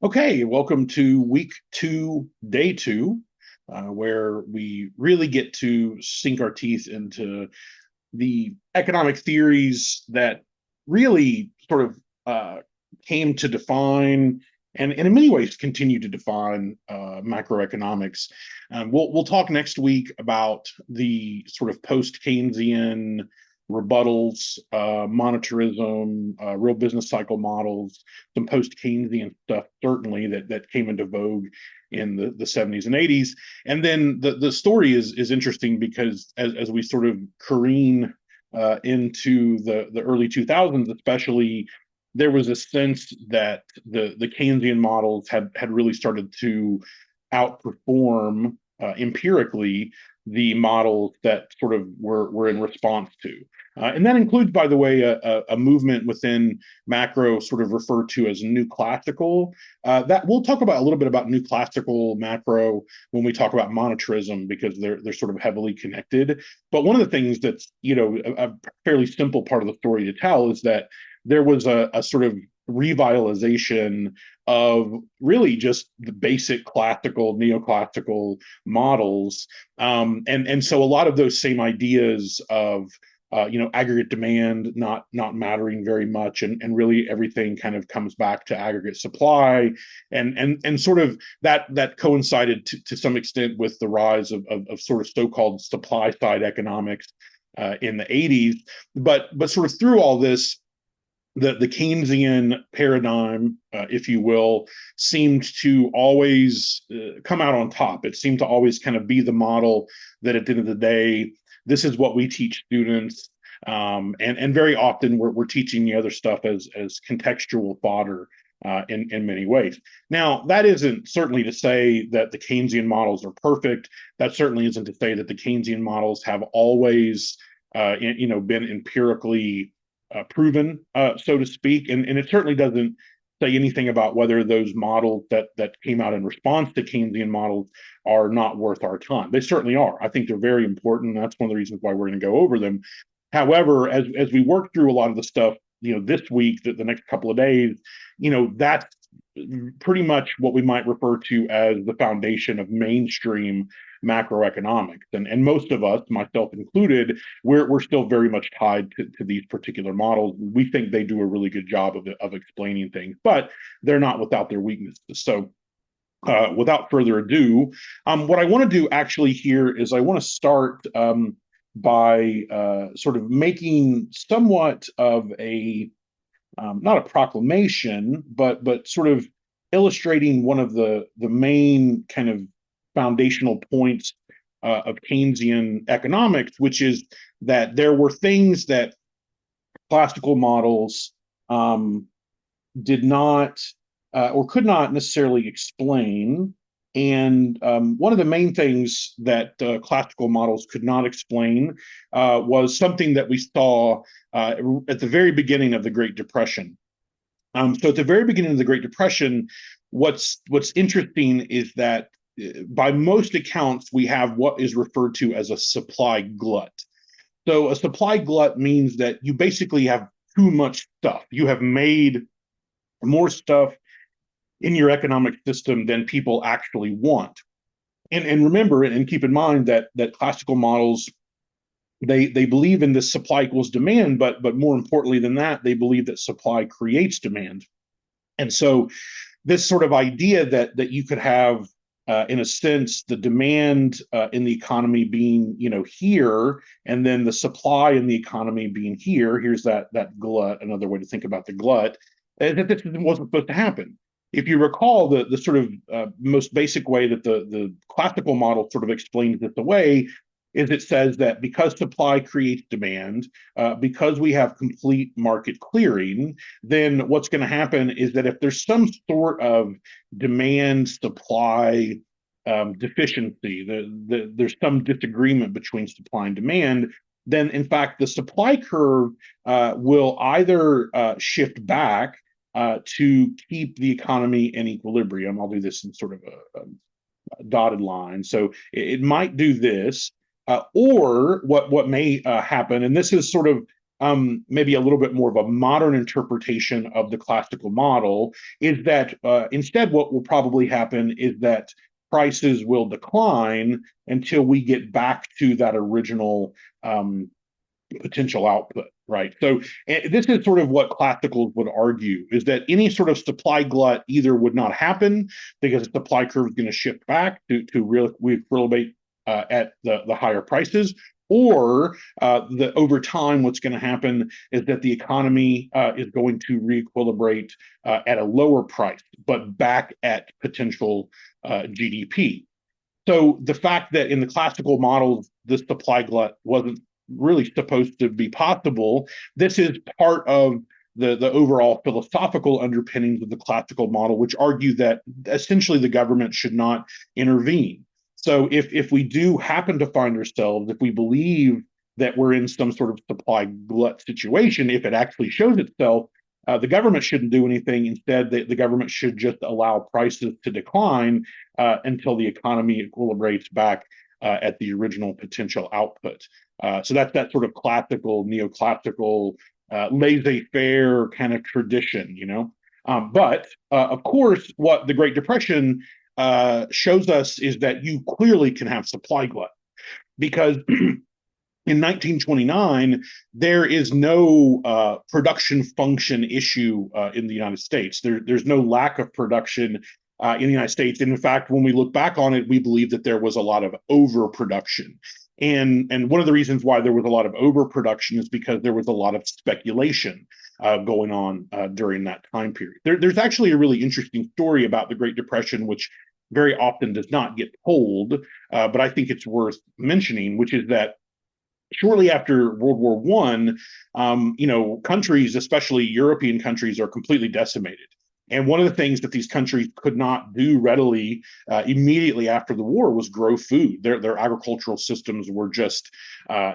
Okay, welcome to week two, day two, where we really get to sink our teeth into the economic theories that really sort of came to define and in many ways continue to define macroeconomics. We'll talk next week about the sort of post-Keynesian rebuttals, monetarism, real business cycle models, some post-Keynesian stuff certainly that came into vogue in the 70s and 80s. And then the story is interesting because as we sort of careen into the early 2000s, especially, there was a sense that the Keynesian models had really started to outperform empirically the models that sort of were in response to. And that includes, by the way, a movement within macro sort of referred to as new classical. That we'll talk about a little bit about new classical macro when we talk about monetarism because they're sort of heavily connected. But one of the things that's a fairly simple part of the story to tell is that there was a sort of revitalization of really just the basic classical neoclassical models, and so a lot of those same ideas of aggregate demand not mattering very much, and really everything kind of comes back to aggregate supply, and sort of that coincided to some extent with the rise of sort of so-called supply side economics in the 80s. But sort of through all this, the Keynesian paradigm, if you will, seemed to always come out on top. It seemed to always kind of be the model that at the end of the day, this is what we teach students. And very often we're teaching the other stuff as contextual fodder in many ways. Now, that isn't certainly to say that the Keynesian models are perfect. That certainly isn't to say that the Keynesian models have always been empirically proven, so to speak. And it certainly doesn't say anything about whether those models that came out in response to Keynesian models are not worth our time. They certainly are. I think they're very important. That's one of the reasons why we're going to go over them. However, as we work through a lot of the stuff, this week, the next couple of days, that's pretty much what we might refer to as the foundation of mainstream macroeconomics. And most of us, myself included, we're still very much tied to these particular models. We think they do a really good job of explaining things, but they're not without their weaknesses. So without further ado, what I want to do actually here is I want to start by sort of making somewhat of a not a proclamation, but sort of illustrating one of the main kind of foundational points of Keynesian economics, which is that there were things that classical models did not or could not necessarily explain. And one of the main things that classical models could not explain was something that we saw at the very beginning of the Great Depression. So at the very beginning of the Great Depression, what's interesting is that by most accounts, we have what is referred to as a supply glut. So a supply glut means that you basically have too much stuff. You have made more stuff in your economic system than people actually want. And remember and keep in mind that classical models, they believe in this supply equals demand, but more importantly than that, they believe that supply creates demand. And so this sort of idea that you could have in a sense the demand in the economy being here, and then the supply in the economy being here, here's that glut, another way to think about the glut, that this wasn't supposed to happen. If you recall, the sort of most basic way that the classical model sort of explains this away is it says that because supply creates demand, because we have complete market clearing, then what's going to happen is that if there's some sort of demand supply deficiency, there's some disagreement between supply and demand, then in fact the supply curve will either shift back to keep the economy in equilibrium. I'll do this in sort of a dotted line. So it might do this, or what may happen, and this is sort of maybe a little bit more of a modern interpretation of the classical model is that instead what will probably happen is that prices will decline until we get back to that original potential output, right? So this is sort of what classicals would argue, is that any sort of supply glut either would not happen because the supply curve is going to shift back to real equilibrate at the higher prices, or over time, what's going to happen is that the economy is going to re-equilibrate at a lower price, but back at potential GDP. So the fact that in the classical models, this supply glut wasn't really supposed to be possible, this is part of the overall philosophical underpinnings of the classical model, which argue that essentially the government should not intervene. So if we do happen to find ourselves, if we believe that we're in some sort of supply glut situation, if it actually shows itself, the government shouldn't do anything. Instead, the government should just allow prices to decline until the economy equilibrates back at the original potential output. So that's that sort of classical, neoclassical, laissez-faire kind of tradition, you know. But of course, what the Great Depression shows us is that you clearly can have supply glut, because in 1929, there is no production function issue in the United States. There's no lack of production in the United States. And in fact, when we look back on it, we believe that there was a lot of overproduction. And one of the reasons why there was a lot of overproduction is because there was a lot of speculation going on during that time period. There's actually a really interesting story about the Great Depression, which very often does not get told, but I think it's worth mentioning, which is that shortly after World War One, countries, especially European countries, are completely decimated. And one of the things that these countries could not do readily immediately after the war was grow food. Their agricultural systems were just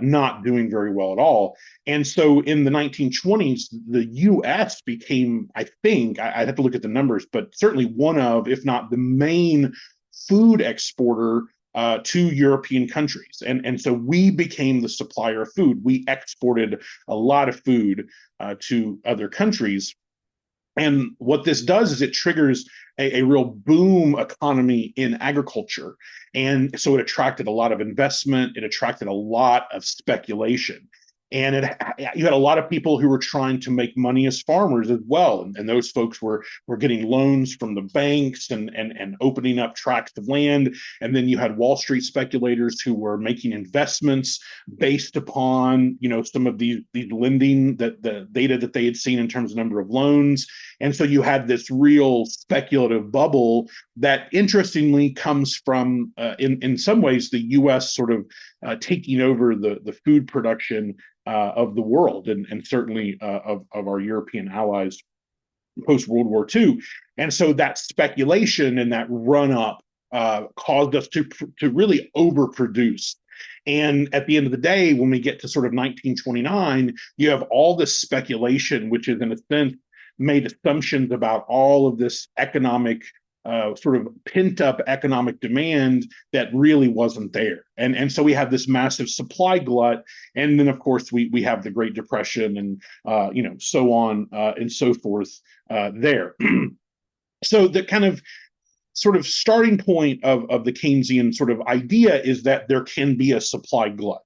not doing very well at all. And so in the 1920s, the U.S. became, I think, I'd have to look at the numbers, but certainly one of, if not the main food exporter to European countries. And so we became the supplier of food. We exported a lot of food to other countries. And what this does is it triggers a real boom economy in agriculture. And so it attracted a lot of investment. It attracted a lot of speculation. And you had a lot of people who were trying to make money as farmers as well. And those folks were getting loans from the banks and opening up tracts of land. And then you had Wall Street speculators who were making investments based upon, some of these lending, that the data that they had seen in terms of number of loans. And so you had this real speculative bubble that interestingly comes from, in some ways, the U.S. sort of taking over the food production of the world, and certainly of our European allies post World War II. And so that speculation and that run up caused us to really overproduce. And at the end of the day, when we get to sort of 1929, you have all this speculation, which is in a sense made assumptions about all of this economic sort of pent up economic demand that really wasn't there. And so we have this massive supply glut. And then, of course, we have the Great Depression and, so on and so forth there. So the kind of sort of starting point of the Keynesian sort of idea is that there can be a supply glut.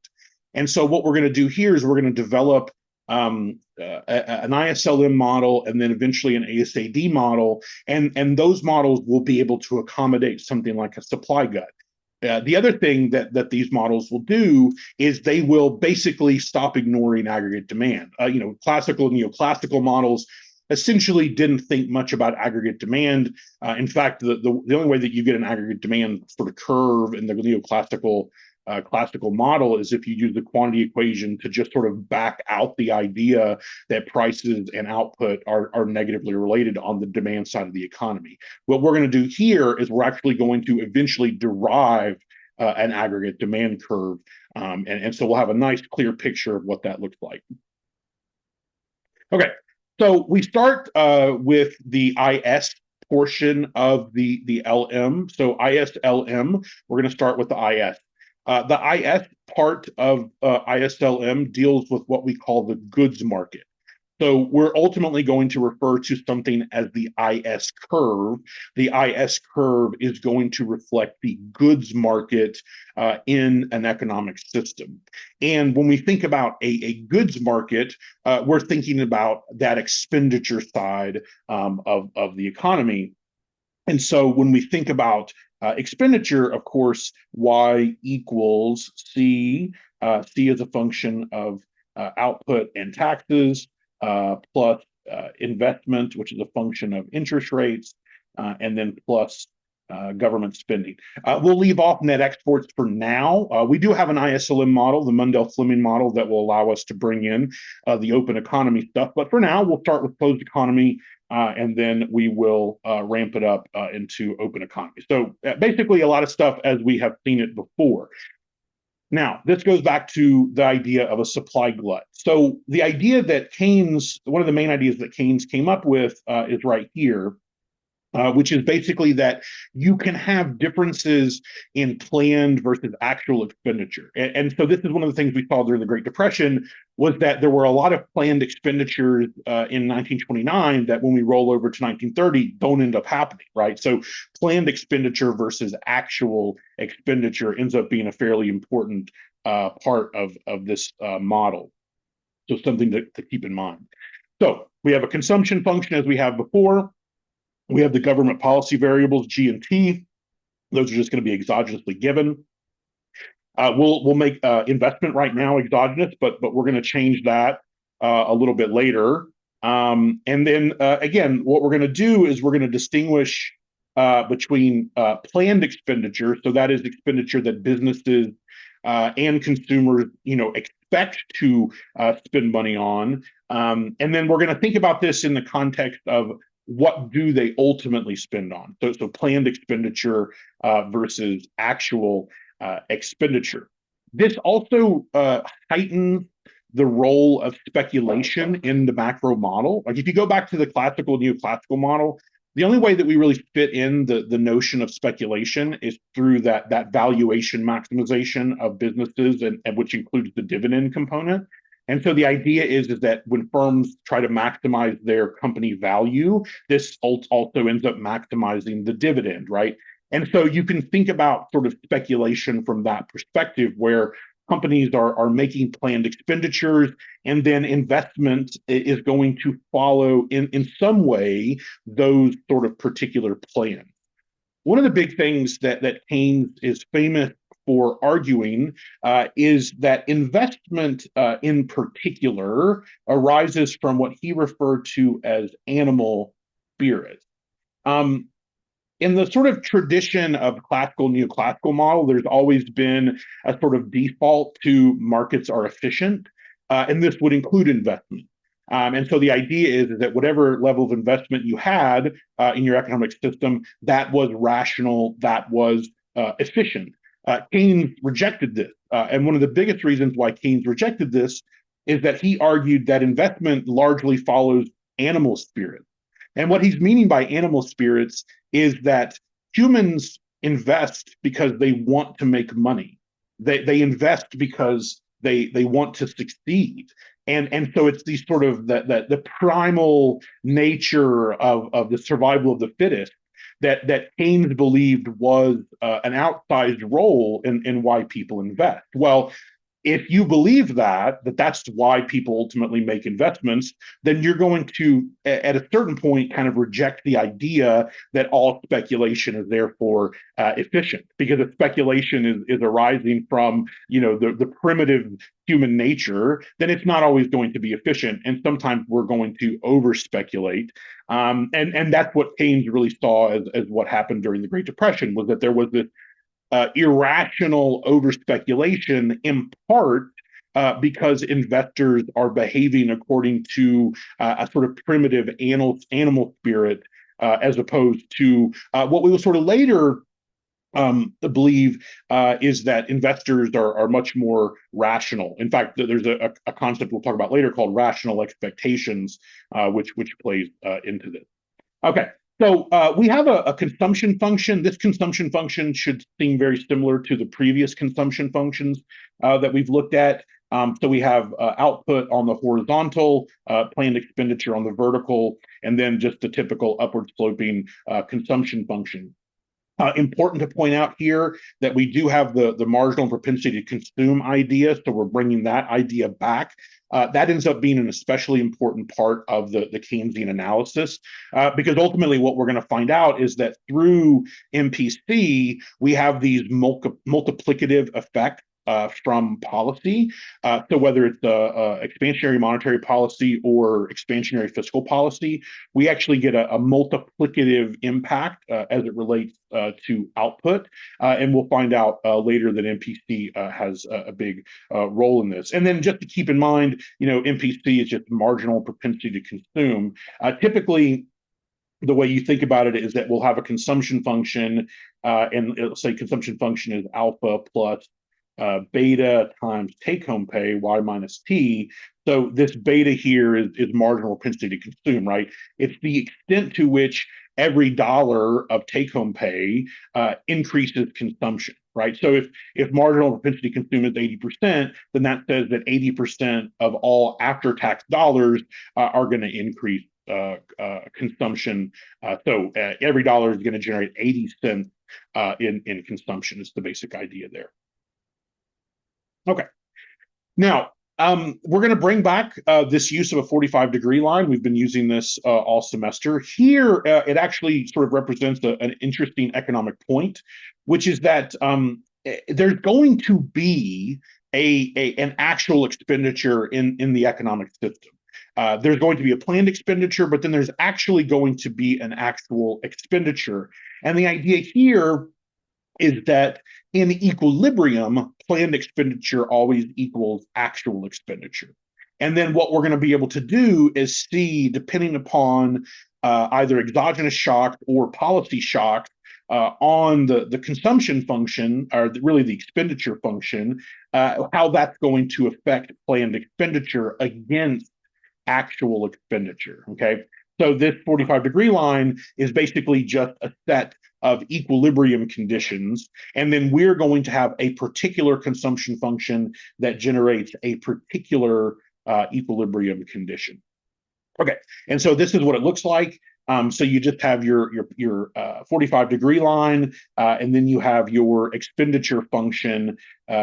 And so what we're going to do here is we're going to develop an ISLM model and then eventually an ASAD model. And those models will be able to accommodate something like a supply glut. The other thing that these models will do is they will basically stop ignoring aggregate demand. Classical and neoclassical models essentially didn't think much about aggregate demand. In fact, the only way that you get an aggregate demand sort of curve in the neoclassical classical model is if you use the quantity equation to just sort of back out the idea that prices and output are negatively related on the demand side of the economy. What we're going to do here is we're actually going to eventually derive an aggregate demand curve. And so we'll have a nice clear picture of what that looks like. Okay, so we start with the IS portion of the LM. So ISLM, we're going to start with the IS. The IS part of ISLM deals with what we call the goods market. So we're ultimately going to refer to something as the IS curve. The IS curve is going to reflect the goods market in an economic system. And when we think about a goods market, we're thinking about that expenditure side of the economy. And so when we think about expenditure, of course, Y equals C. C is a function of output and taxes, plus investment, which is a function of interest rates, and then plus government spending. We'll leave off net exports for now. We do have an ISLM model, the Mundell-Fleming model, that will allow us to bring in the open economy stuff. But for now, we'll start with closed economy, and then we will ramp it up into open economy. So basically a lot of stuff as we have seen it before. Now, this goes back to the idea of a supply glut. So the idea that Keynes, one of the main ideas that Keynes came up with is right here, which is basically that you can have differences in planned versus actual expenditure. And so this is one of the things we saw during the Great Depression, was that there were a lot of planned expenditures in 1929 that when we roll over to 1930 don't end up happening, right? So planned expenditure versus actual expenditure ends up being a fairly important part of this model. So something to keep in mind. So we have a consumption function as we have before. We have the government policy variables, G and T. Those are just going to be exogenously given. We'll make investment right now exogenous, but we're going to change that a little bit later. And then again, what we're going to do is we're going to distinguish between planned expenditure. So that is expenditure that businesses and consumers, expect to spend money on. And then we're going to think about this in the context of what do they ultimately spend on? So planned expenditure versus actual expenditure. This also heightens the role of speculation in the macro model. Like if you go back to the classical neoclassical model, the only way that we really fit in the notion of speculation is through that valuation maximization of businesses, and which includes the dividend component. And so the idea is that when firms try to maximize their company value, this also ends up maximizing the dividend, right? And so you can think about sort of speculation from that perspective, where companies are making planned expenditures, and then investment is going to follow in some way those sort of particular plans. One of the big things that Keynes is famous for arguing is that investment in particular arises from what he referred to as animal spirit. In the sort of tradition of classical neoclassical model, there's always been a sort of default to markets are efficient, and this would include investment. And so the idea is that whatever level of investment you had in your economic system, that was rational, that was efficient. Keynes rejected this. And one of the biggest reasons why Keynes rejected this is that he argued that investment largely follows animal spirits. And what he's meaning by animal spirits is that humans invest because they want to make money. They invest because they want to succeed. And so it's these sort of the primal nature of the survival of the fittest that Keynes believed was an outsized role in why people invest. Well, if you believe that's why people ultimately make investments, then you're going to, at a certain point, kind of reject the idea that all speculation is therefore efficient, because if speculation is arising from, the primitive human nature, then it's not always going to be efficient, and sometimes we're going to over speculate. And that's what Keynes really saw as what happened during the Great Depression, was that there was this irrational over speculation, in part because investors are behaving according to a sort of primitive animal spirit, as opposed to what we will sort of later believe is that investors are much more rational. In fact, there's a concept we'll talk about later called rational expectations, which plays into this. Okay, So we have a consumption function. This consumption function should seem very similar to the previous consumption functions that we've looked at. So we have output on the horizontal, planned expenditure on the vertical, and then just the typical upward sloping consumption function. Important to point out here that we do have the marginal propensity to consume idea, so we're bringing that idea back. That ends up being an especially important part of the Keynesian analysis, because ultimately what we're going to find out is that through MPC, we have these multiplicative effects from policy. So whether it's expansionary monetary policy or expansionary fiscal policy, we actually get a multiplicative impact as it relates to output. And we'll find out later that MPC has a big role in this. And then just to keep in mind, MPC is just marginal propensity to consume. Typically, the way you think about it is that we'll have a consumption function, and it'll say consumption function is alpha plus beta times take-home pay, y minus t. So this beta here is marginal propensity to consume, right? It's the extent to which every dollar of take-home pay increases consumption, right? So if marginal propensity to consume is 80%, then that says that 80% of all after-tax dollars are going to increase consumption. So every dollar is going to generate 80 cents in consumption. Is the basic idea there. Okay. Now, we're going to bring back this use of a 45-degree line. We've been using this all semester. Here, it actually sort of represents an interesting economic point, which is that there's going to be an actual expenditure in the economic system. There's going to be a planned expenditure, but then there's actually going to be an actual expenditure. And the idea here is that in equilibrium, planned expenditure always equals actual expenditure. And then what we're going to be able to do is see, depending upon either exogenous shock or policy shock on the consumption function, or really the expenditure function, how that's going to affect planned expenditure against actual expenditure, okay? So this 45-degree line is basically just a set of equilibrium conditions, and then we're going to have a particular consumption function that generates a particular equilibrium condition. Okay, and so this is what it looks like. So you just have your 45-degree line, and then you have your expenditure function,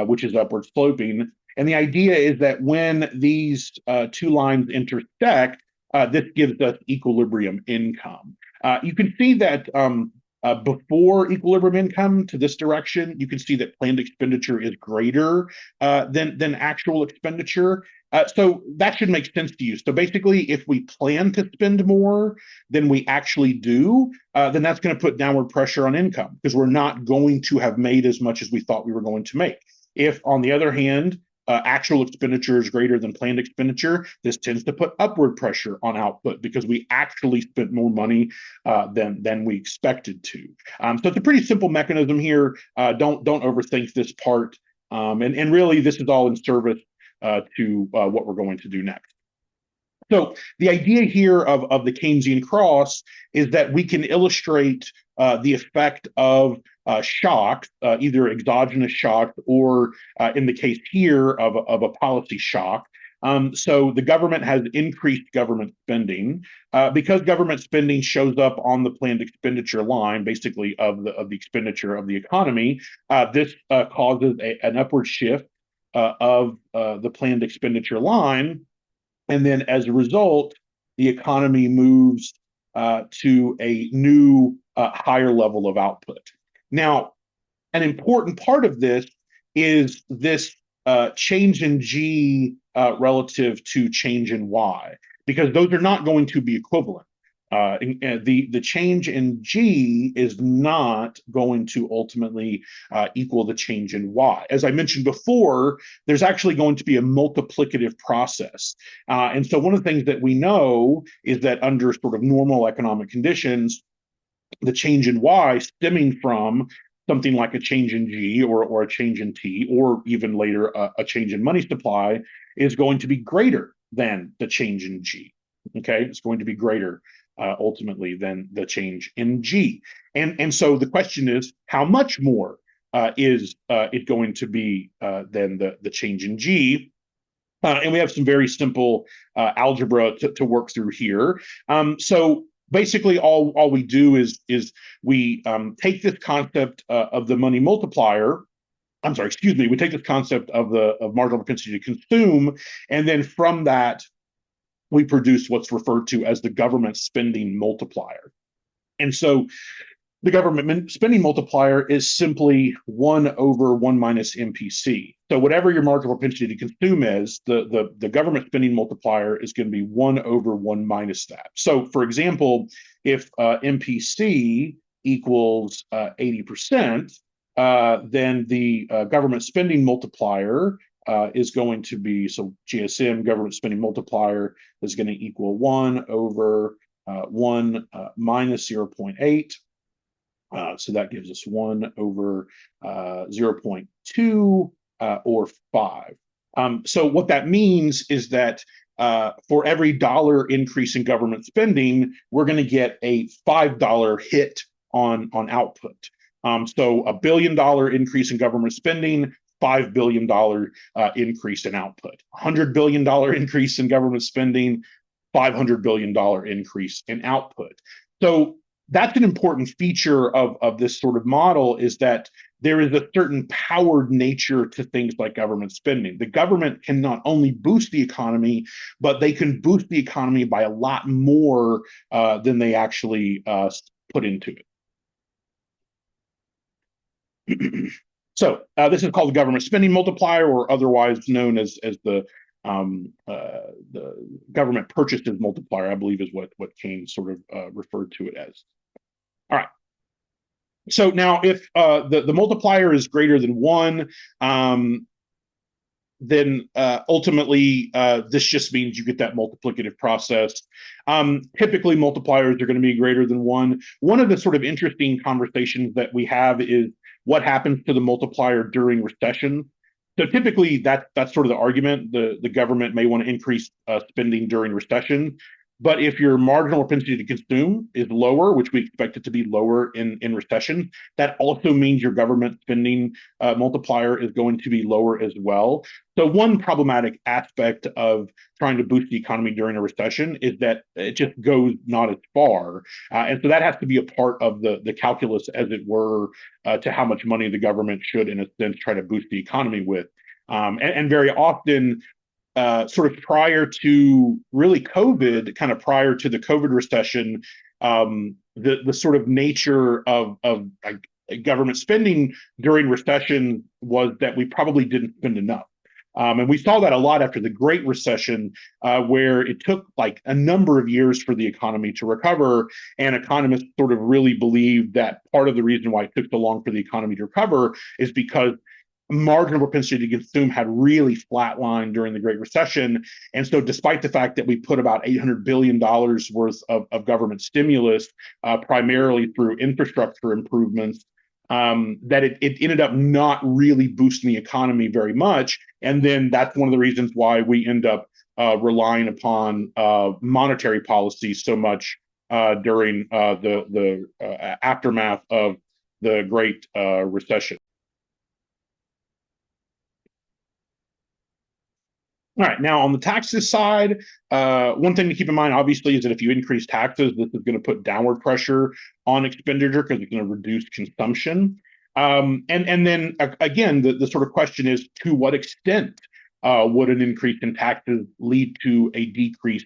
which is upward sloping. And the idea is that when these two lines intersect, this gives us equilibrium income. You can see that before equilibrium income to this direction, you can see that planned expenditure is greater than actual expenditure. So that should make sense to you. So basically, if we plan to spend more than we actually do, then that's going to put downward pressure on income because we're not going to have made as much as we thought we were going to make. If, on the other hand, actual expenditure is greater than planned expenditure, this tends to put upward pressure on output because we actually spent more money than we expected to. So it's a pretty simple mechanism here. Don't overthink this part. And really, this is all in service to what we're going to do next. So the idea here of the Keynesian cross is that we can illustrate the effect of shocks, either exogenous shock or, in the case here, of a policy shock. So the government has increased government spending because government spending shows up on the planned expenditure line, basically of the expenditure of the economy. This causes an upward shift of the planned expenditure line. And then as a result, the economy moves to a new higher level of output. Now, an important part of this is this change in G relative to change in Y, because those are not going to be equivalent. The change in G is not going to ultimately equal the change in Y. As I mentioned before, there's actually going to be a multiplicative process. And so one of the things that we know is that under sort of normal economic conditions, the change in Y stemming from something like a change in G or a change in T, or even later a change in money supply is going to be greater than the change in G. Okay, it's going to be greater ultimately than the change in G. And so the question is, how much more is it going to be than the change in G? And we have some very simple algebra to work through here. So basically, all we do is we take this concept of the money multiplier. I'm sorry, excuse me. We take this concept of marginal propensity to consume, and then from that, we produce what's referred to as the government spending multiplier. And so the government spending multiplier is simply 1 over 1 minus MPC. So whatever your marginal propensity to consume is, the government spending multiplier is going to be 1 over 1 minus that. So for example, if MPC equals 80%, then the government spending multiplier is going to be, so GSM, government spending multiplier, is going to equal 1 over 1 minus 0.8. So that gives us 1 over 0.2 or 5. So what that means is that for every dollar increase in government spending, we're going to get a $5 hit on output. So $1 billion increase in government spending, $5 billion increase in output. $100 billion increase in government spending, $500 billion increase in output. So that's an important feature of this sort of model, is that there is a certain powered nature to things like government spending. The government can not only boost the economy, but they can boost the economy by a lot more than they actually put into it. So this is called the government spending multiplier, or otherwise known as the government purchases multiplier, I believe is what Keynes sort of referred to it as. All right. So now if the multiplier is greater than 1, then ultimately this just means you get that multiplicative process. Typically multipliers are going to be greater than 1. One of the sort of interesting conversations that we have is what happens to the multiplier during recession. So typically that's sort of the argument. The government may want to increase spending during recession. But if your marginal propensity to consume is lower, which we expect it to be lower in recession, that also means your government spending multiplier is going to be lower as well. So one problematic aspect of trying to boost the economy during a recession is that it just goes not as far. And so that has to be a part of the calculus, as it were, to how much money the government should, in a sense, try to boost the economy with. And very often, sort of prior to really COVID, kind of prior to the COVID recession, the sort of nature of government spending during recession was that we probably didn't spend enough. And we saw that a lot after the Great Recession, where it took like a number of years for the economy to recover. And economists sort of really believed that part of the reason why it took so long for the economy to recover is because marginal propensity to consume had really flatlined during the Great Recession. And so despite the fact that we put about $800 billion worth of government stimulus, primarily through infrastructure improvements, that it ended up not really boosting the economy very much. And then that's one of the reasons why we end up relying upon monetary policy so much during the aftermath of the Great Recession. All right, now on the taxes side, one thing to keep in mind, obviously, is that if you increase taxes, this is going to put downward pressure on expenditure because it's going to reduce consumption. And then again, the sort of question is, to what extent would an increase in taxes lead to a decrease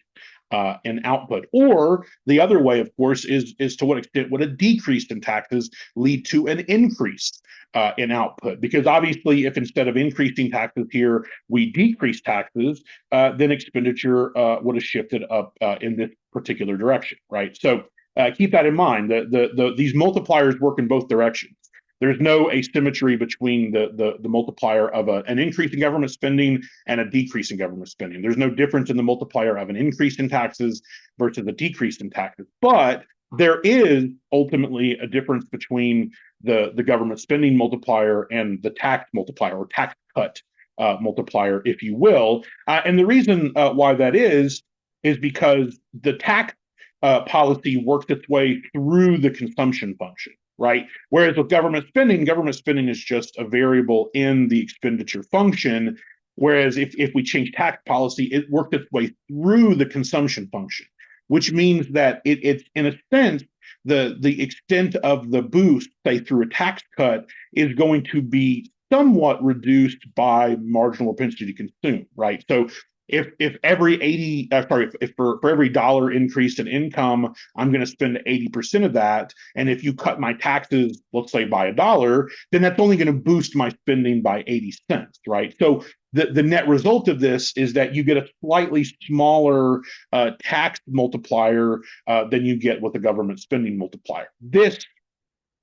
in output? Or the other way, of course, is to what extent would a decrease in taxes lead to an increase in output? Because obviously, if instead of increasing taxes here, we decrease taxes, then expenditure would have shifted up in this particular direction, right? So keep that in mind. These multipliers work in both directions. There's no asymmetry between the multiplier of an increase in government spending and a decrease in government spending. There's no difference in the multiplier of an increase in taxes versus a decrease in taxes. But there is ultimately a difference between the government spending multiplier and the tax multiplier, or tax cut multiplier, if you will. And the reason why that is because the tax policy works its way through the consumption function, right? Whereas with government spending is just a variable in the expenditure function. Whereas if we change tax policy, it worked its way through the consumption function, which means that it's in a sense the extent of the boost, say through a tax cut, is going to be somewhat reduced by marginal propensity to consume, right? So if every 80 sorry if for every dollar increase in income I'm going to spend 80% of that, and if you cut my taxes, let's say by a dollar, then that's only going to boost my spending by 80 cents, right? So the net result of this is that you get a slightly smaller tax multiplier than you get with a government spending multiplier. This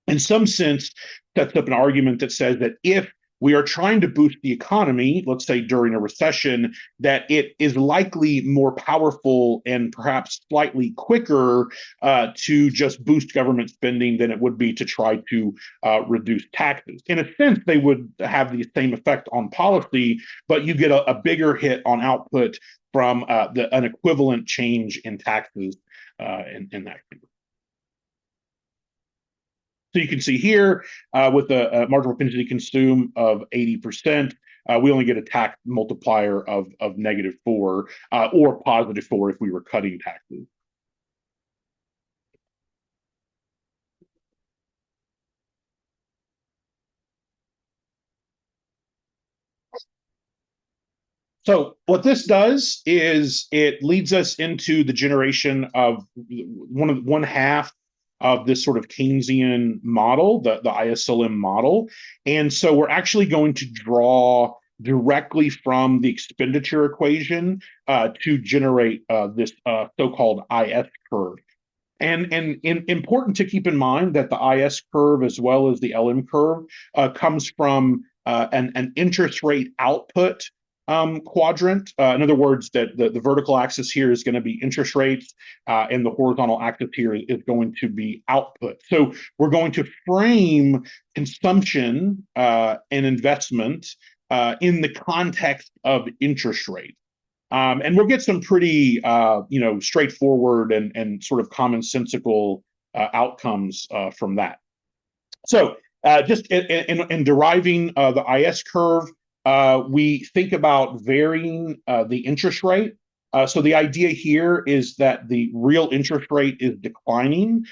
in some sense sets up an argument that says that if we are trying to boost the economy, let's say during a recession, that it is likely more powerful and perhaps slightly quicker to just boost government spending than it would be to try to reduce taxes. In a sense, they would have the same effect on policy, but you get a bigger hit on output from an equivalent change in taxes in that case. So you can see here with a marginal propensity to consume of 80%, we only get a tax multiplier of -4 or +4 if we were cutting taxes. So what this does is it leads us into the generation of one half of this sort of Keynesian model, the ISLM model. And so we're actually going to draw directly from the expenditure equation to generate this so-called IS curve. And important to keep in mind that the IS curve as well as the LM curve comes from an interest rate output quadrant. In other words, that the vertical axis here is going to be interest rates, and the horizontal axis here is going to be output. So we're going to frame consumption and investment in the context of interest rates. And we'll get some pretty, straightforward and sort of commonsensical outcomes from that. So just in deriving the IS curve, we think about varying the interest rate. So the idea here is that the real interest rate is declining.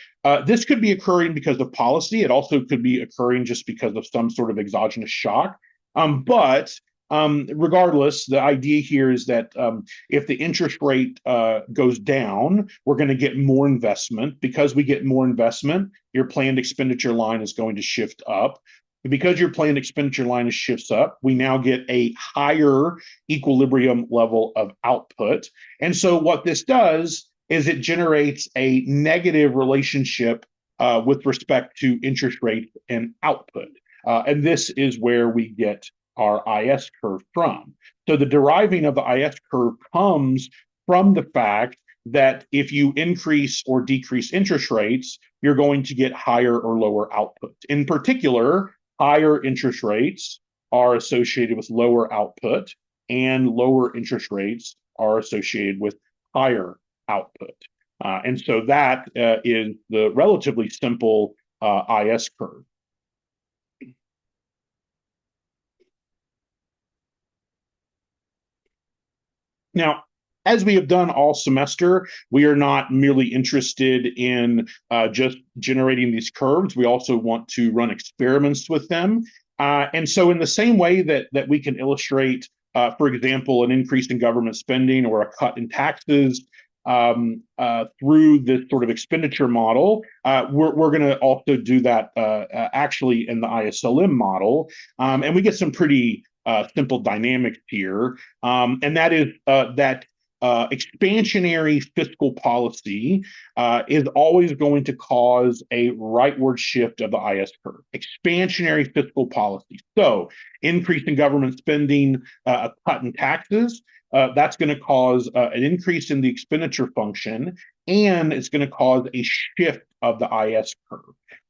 This could be occurring because of policy. It also could be occurring just because of some sort of exogenous shock. But regardless, the idea here is that if the interest rate goes down, we're going to get more investment. Because we get more investment, your planned expenditure line is going to shift up. Because your planned expenditure line shifts up, we now get a higher equilibrium level of output. And so what this does is it generates a negative relationship with respect to interest rates and output. And this is where we get our IS curve from. So the deriving of the IS curve comes from the fact that if you increase or decrease interest rates, you're going to get higher or lower output. In particular, higher interest rates are associated with lower output, and lower interest rates are associated with higher output. And so that is the relatively simple IS curve. Now, as we have done all semester, we are not merely interested in just generating these curves. We also want to run experiments with them. And so in the same way that we can illustrate, for example, an increase in government spending or a cut in taxes through this sort of expenditure model, we're going to also do that actually in the ISLM model. And we get some pretty simple dynamics here. And that is that expansionary fiscal policy is always going to cause a rightward shift of the IS curve. Expansionary fiscal policy. So increase in government spending, a cut in taxes, that's going to cause an increase in the expenditure function, and it's going to cause a shift of the IS curve.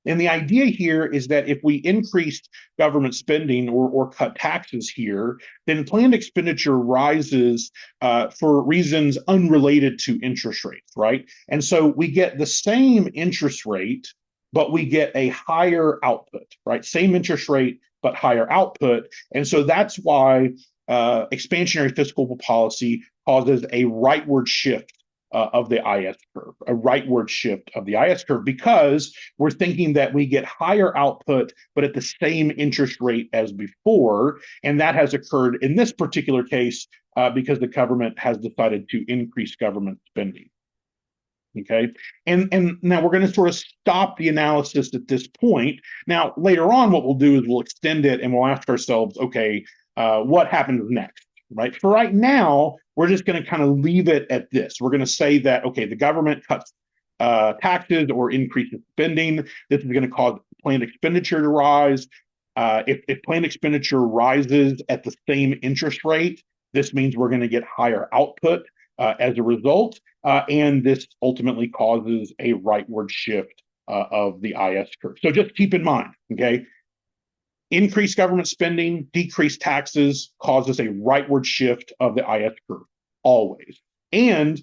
And the idea here is that if we increased government spending or cut taxes here, then planned expenditure rises for reasons unrelated to interest rates, right? And so we get the same interest rate, but we get a higher output, right? Same interest rate, but higher output. And so that's why expansionary fiscal policy causes a rightward shift of the IS curve, a rightward shift of the IS curve, because we're thinking that we get higher output, but at the same interest rate as before. And that has occurred in this particular case because the government has decided to increase government spending. Okay, and now we're going to sort of stop the analysis at this point. Now, later on, what we'll do is we'll extend it and we'll ask ourselves, okay, what happens next, right? For right now, we're just going to kind of leave it at this. We're going to say that, okay, the government cuts taxes or increases spending. This is going to cause planned expenditure to rise. If planned expenditure rises at the same interest rate, this means we're going to get higher output as a result, and this ultimately causes a rightward shift of the IS curve. So just keep in mind, okay, increased government spending, decreased taxes causes a rightward shift of the IS curve, always. And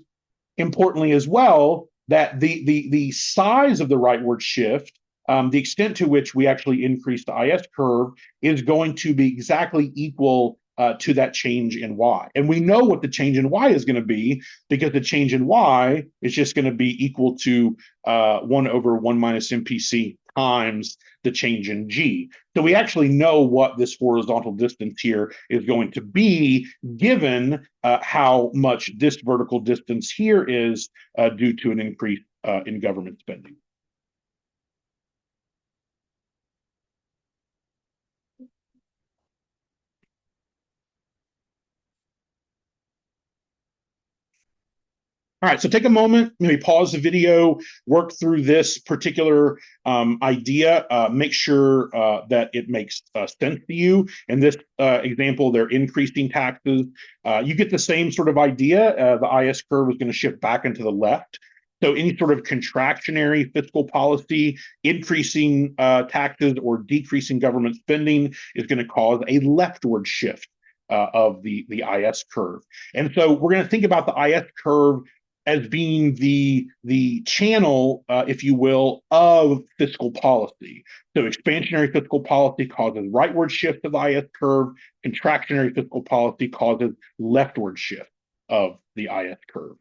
importantly as well, that the size of the rightward shift, the extent to which we actually increase the IS curve, is going to be exactly equal to that change in Y. And we know what the change in Y is going to be, because the change in Y is just going to be equal to 1 over 1 minus MPC times the change in G. So we actually know what this horizontal distance here is going to be, given how much this vertical distance here is due to an increase in government spending. All right, so take a moment, maybe pause the video, work through this particular idea, make sure that it makes sense to you. In this example, they're increasing taxes. You get the same sort of idea. The IS curve is going to shift back into the left. So any sort of contractionary fiscal policy, increasing taxes or decreasing government spending, is going to cause a leftward shift of the IS curve. And so we're going to think about the IS curve as being the channel, if you will, of fiscal policy. So expansionary fiscal policy causes rightward shift of the IS curve. Contractionary fiscal policy causes leftward shift of the IS curve.